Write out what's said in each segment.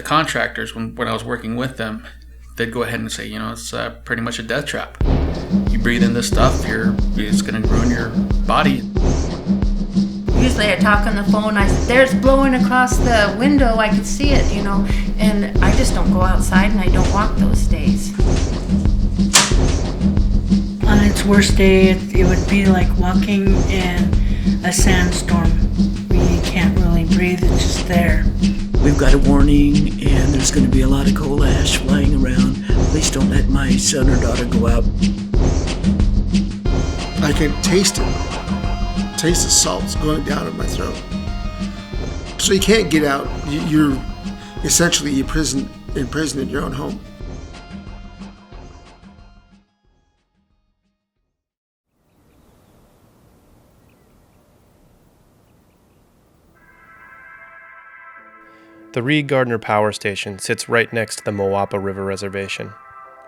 contractors, when I was working with them, they'd go ahead and say, it's pretty much a death trap. You breathe in this stuff, it's going to ruin your body. Usually I talk on the phone, I said, there's blowing across the window, I could see it, and I just don't go outside and I don't walk those days. On its worst day, it would be like walking in a sandstorm. You can't really breathe, it's just there. We've got a warning, and there's going to be a lot of coal ash flying around. Please don't let my son or daughter go out. I can taste it. Taste the salts going down in my throat. So you can't get out. You're essentially imprisoned in your own home. The Reid Gardner Power Station sits right next to the Moapa River Reservation.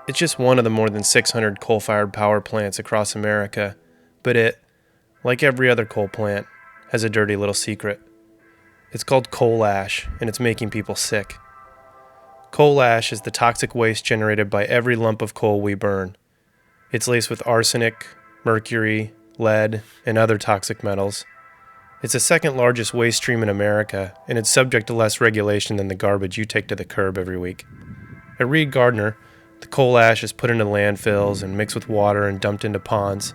It's just one of the more than 600 coal-fired power plants across America, but it, like every other coal plant, has a dirty little secret. It's called coal ash, and it's making people sick. Coal ash is the toxic waste generated by every lump of coal we burn. It's laced with arsenic, mercury, lead, and other toxic metals. It's the second largest waste stream in America, and it's subject to less regulation than the garbage you take to the curb every week. At Reid Gardner, the coal ash is put into landfills and mixed with water and dumped into ponds.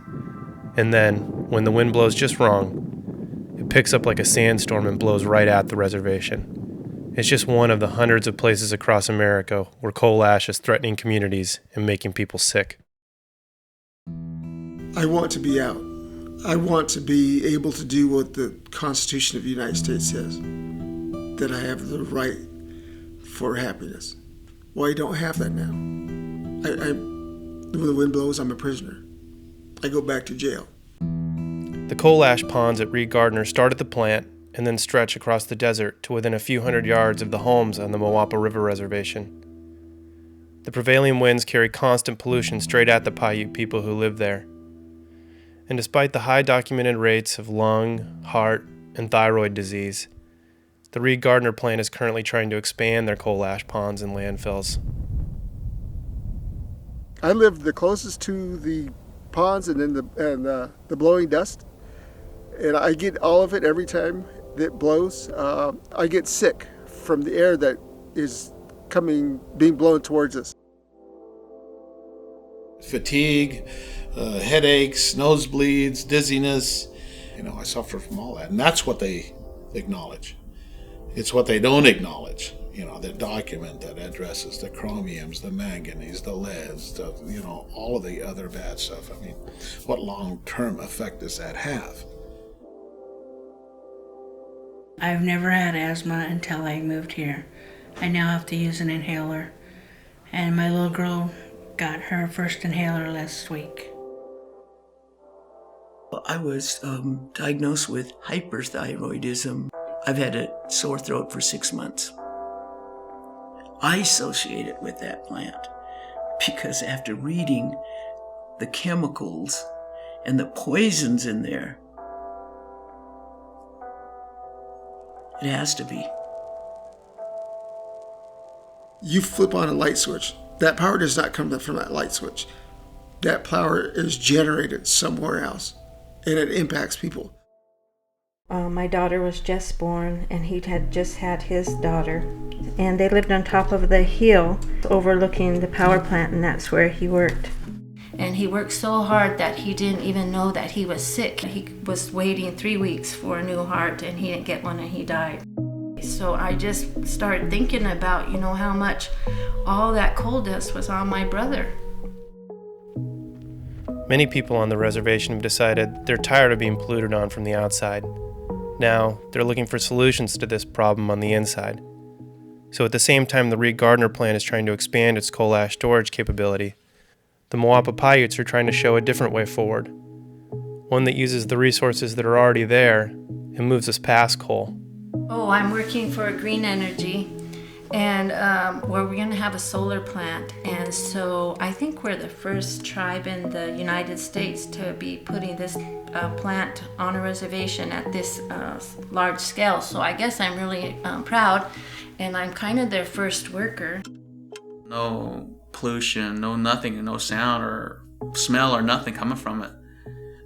And then, when the wind blows just wrong, it picks up like a sandstorm and blows right at the reservation. It's just one of the hundreds of places across America where coal ash is threatening communities and making people sick. I want to be out. I want to be able to do what the Constitution of the United States says, that I have the right for happiness. Well, I don't have that now. When the wind blows, I'm a prisoner. I go back to jail. The coal ash ponds at Reid Gardner start at the plant and then stretch across the desert to within a few hundred yards of the homes on the Moapa River Reservation. The prevailing winds carry constant pollution straight at the Paiute people who live there. And despite the high documented rates of lung, heart, and thyroid disease, the Reid Gardner plant is currently trying to expand their coal ash ponds and landfills. I live the closest to the ponds and then the blowing dust, and I get all of it every time it blows. I get sick from the air that is being blown towards us. Fatigue, headaches, nosebleeds, dizziness. I suffer from all that. And that's what they acknowledge. It's what they don't acknowledge. The document that addresses the chromiums, the manganese, the leads, all of the other bad stuff. What long-term effect does that have? I've never had asthma until I moved here. I now have to use an inhaler. And my little girl got her first inhaler last week. I was diagnosed with hyperthyroidism. I've had a sore throat for 6 months. I associate it with that plant because after reading the chemicals and the poisons in there, it has to be. You flip on a light switch. That power does not come from that light switch. That power is generated somewhere else, and it impacts people. My daughter was just born, and he had just had his daughter. And they lived on top of the hill overlooking the power plant, and that's where he worked. And he worked so hard that he didn't even know that he was sick. He was waiting 3 weeks for a new heart, and he didn't get one, and he died. So I just started thinking about, how much all that coal dust was on my brother. Many people on the reservation have decided they're tired of being polluted on from the outside. Now, they're looking for solutions to this problem on the inside. So at the same time the Reid Gardner plant is trying to expand its coal ash storage capability, the Moapa Paiutes are trying to show a different way forward. One that uses the resources that are already there and moves us past coal. I'm working for green energy, and where we're going to have a solar plant. And so I think we're the first tribe in the United States to be putting this plant on a reservation at this large scale. So I guess I'm really proud, and I'm kind of their first worker. No pollution, no nothing, no sound or smell or nothing coming from it.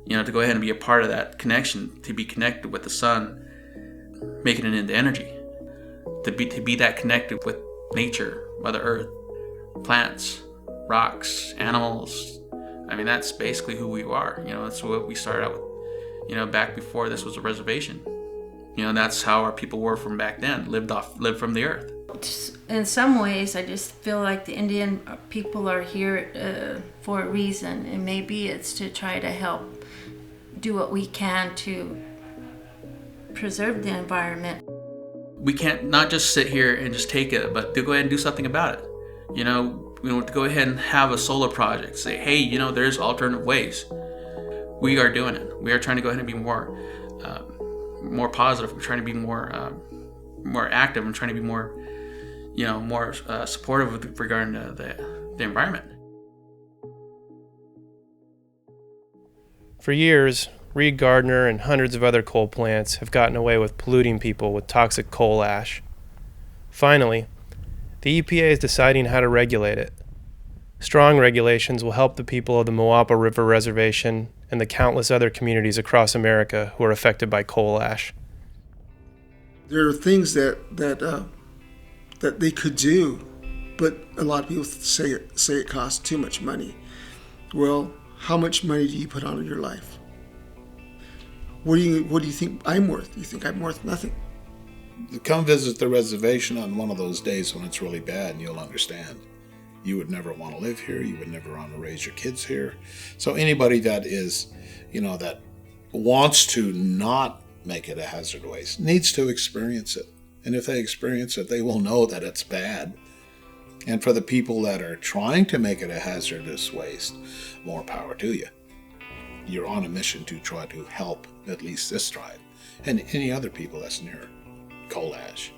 You know, to go ahead and be a part of that connection, to be connected with the sun, making it into energy, to be that connected with nature, Mother Earth, plants, rocks, animals. I mean, that's basically who we are. You know, that's what we started out with. You know, back before this was a reservation. You know, that's how our people were from back then, lived from the earth. In some ways, I just feel like the Indian people are here for a reason, and maybe it's to try to help do what we can to preserve the environment. We can't not just sit here and just take it, but to go ahead and do something about it. You know, to go ahead and have a solar project. Say, hey, you know, there's alternate ways. We are doing it. We are trying to go ahead and be more positive. We're trying to be more active and trying to be more, you know, more supportive with regard to the environment. For years, Reid Gardner and hundreds of other coal plants have gotten away with polluting people with toxic coal ash. Finally, the EPA is deciding how to regulate it. Strong regulations will help the people of the Moapa River Reservation and the countless other communities across America who are affected by coal ash. There are things that they could do, but a lot of people say it costs too much money. Well, how much money do you put on your life? What do you think I'm worth? You think I'm worth nothing? Come visit the reservation on one of those days when it's really bad, and you'll understand. You would never want to live here. You would never want to raise your kids here. So anybody that is, you know, that wants to not make it a hazard waste needs to experience it. And if they experience it, they will know that it's bad. And for the people that are trying to make it a hazardous waste, more power to you. You're on a mission to try to help at least this tribe and any other people that's near coal ash.